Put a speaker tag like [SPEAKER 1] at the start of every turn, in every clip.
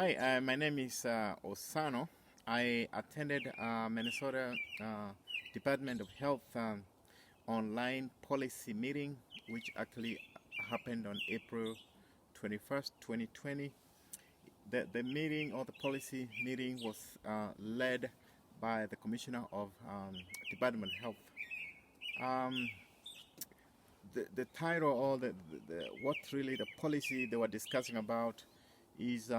[SPEAKER 1] Hi, my name is Osano. I attended Minnesota Department of Health online policy meeting, which actually happened on April 21st, 2020. The meeting or the policy meeting was led by the Commissioner of Department of Health. Um, the title or what really the policy they were discussing about is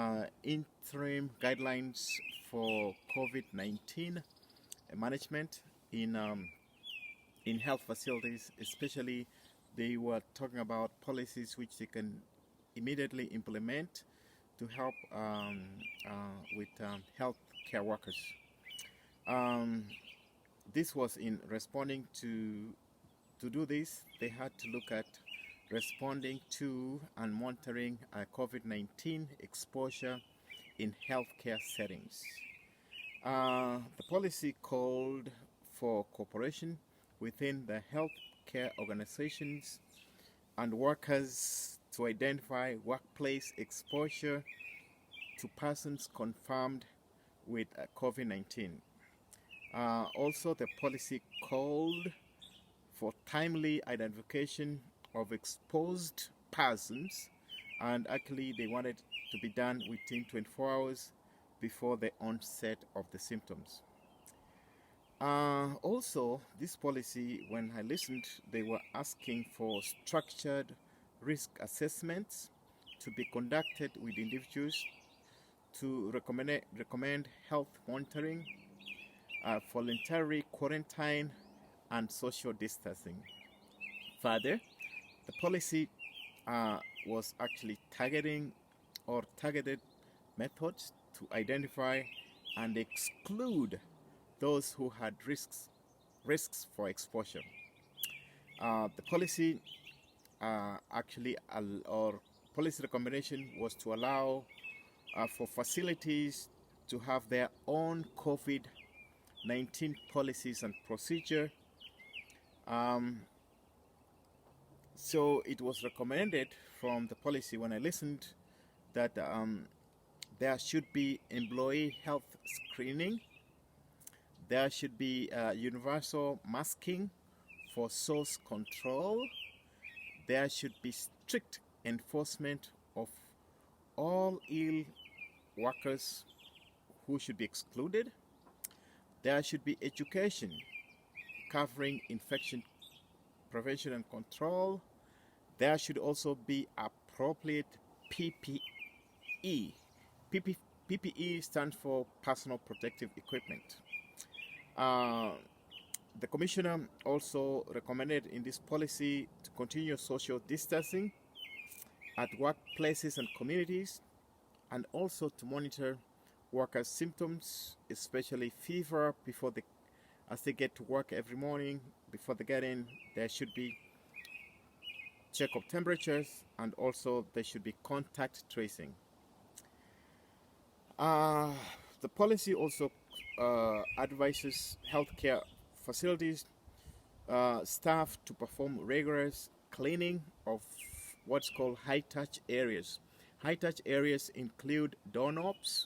[SPEAKER 1] interim guidelines for COVID-19 management in health facilities. Especially, they were talking about policies which they can immediately implement to help with health care workers. Um, this was in responding to do this, they had to look at responding to and monitoring COVID-19 exposure in healthcare settings. The policy called for cooperation within the healthcare organizations and workers to identify workplace exposure to persons confirmed with COVID-19. Also, the policy called for timely identification of exposed persons, and actually they wanted to be done within 24 hours before the onset of the symptoms. Also, this policy, when I listened, they were asking for structured risk assessments to be conducted with individuals to recommend health monitoring, voluntary quarantine, and social distancing. Further, the policy was actually targeted methods to identify and exclude those who had risks for exposure. The policy or policy recommendation was to allow for facilities to have their own COVID-19 policies and procedure. So it was recommended from the policy when I listened that there should be employee health screening, there should be universal masking for source control, there should be strict enforcement of all ill workers who should be excluded, there should be education covering infection prevention and control, there should also be appropriate PPE. PPE stands for personal protective equipment. The commissioner also recommended in this policy to continue social distancing at workplaces and communities, and also to monitor workers' symptoms, especially fever, as they get to work every morning. Before they get in, there should be check of temperatures, and also there should be contact tracing. The policy also advises healthcare facilities staff to perform rigorous cleaning of what's called high-touch areas. High-touch areas include doorknobs,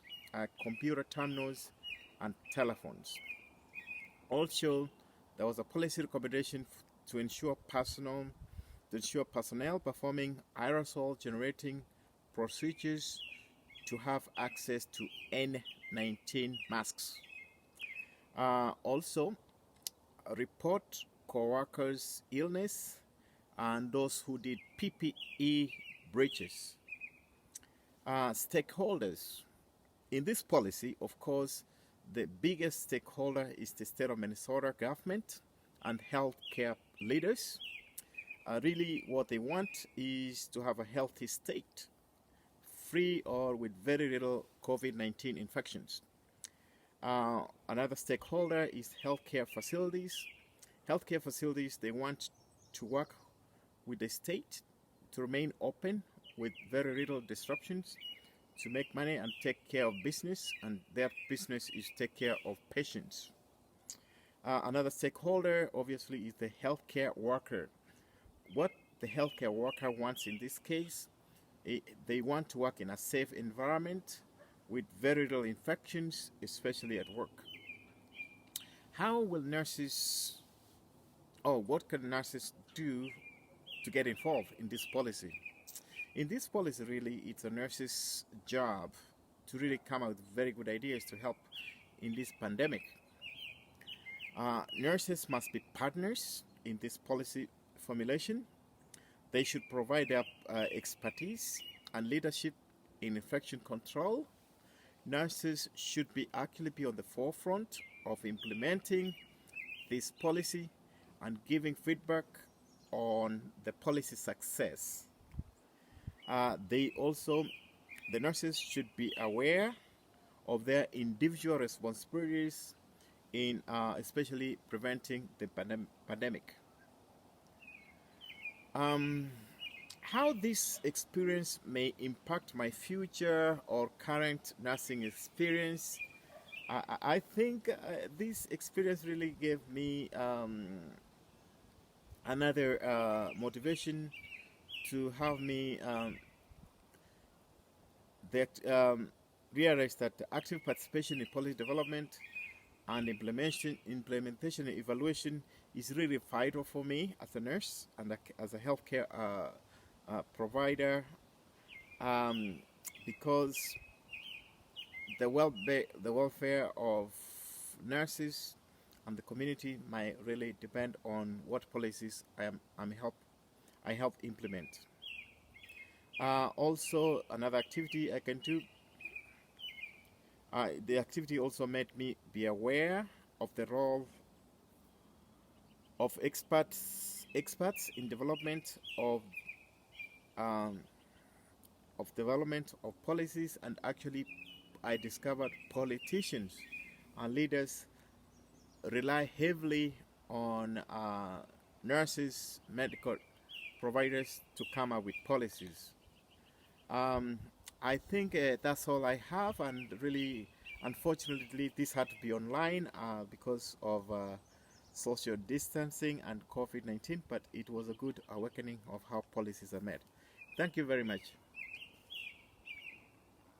[SPEAKER 1] computer terminals, and telephones. Also, there was a policy recommendation to ensure personnel performing aerosol generating procedures to have access to N95 masks. Also, report co-workers' illness and those who did PPE breaches. Stakeholders in this policy, of course, the biggest stakeholder is the state of Minnesota government and healthcare leaders. Really, what they want is to have a healthy state, free or with very little COVID-19 infections. Another stakeholder is healthcare facilities. Healthcare facilities, they want to work with the state to remain open with very little disruptions, to make money and take care of business, and their business is take care of patients. Another stakeholder, obviously, is the healthcare worker. What the healthcare worker wants in this case, they want to work in a safe environment with very little infections, especially at work. How will nurses, or what can nurses do to get involved in this policy? In this policy, really, it's a nurse's job to really come out with very good ideas to help in this pandemic. Nurses must be partners in this policy formulation. They should provide their expertise and leadership in infection control. Nurses should actually be on the forefront of implementing this policy and giving feedback on the policy success. The nurses should be aware of their individual responsibilities in especially preventing the pandemic. How this experience may impact my future or current nursing experience, I think this experience really gave me another motivation to have me realize that active participation in policy development and implementation and evaluation is really vital for me as a nurse and as a healthcare provider, because the welfare of nurses and the community might really depend on what policies I help implement. Also, another activity I can do. The activity also made me be aware of the role of experts in development of policies, and actually I discovered politicians and leaders rely heavily on nurses, medical providers to come up with policies. I think that's all I have, and really, unfortunately, this had to be online because of social distancing and COVID-19, but it was a good awakening of how policies are made. Thank you very much.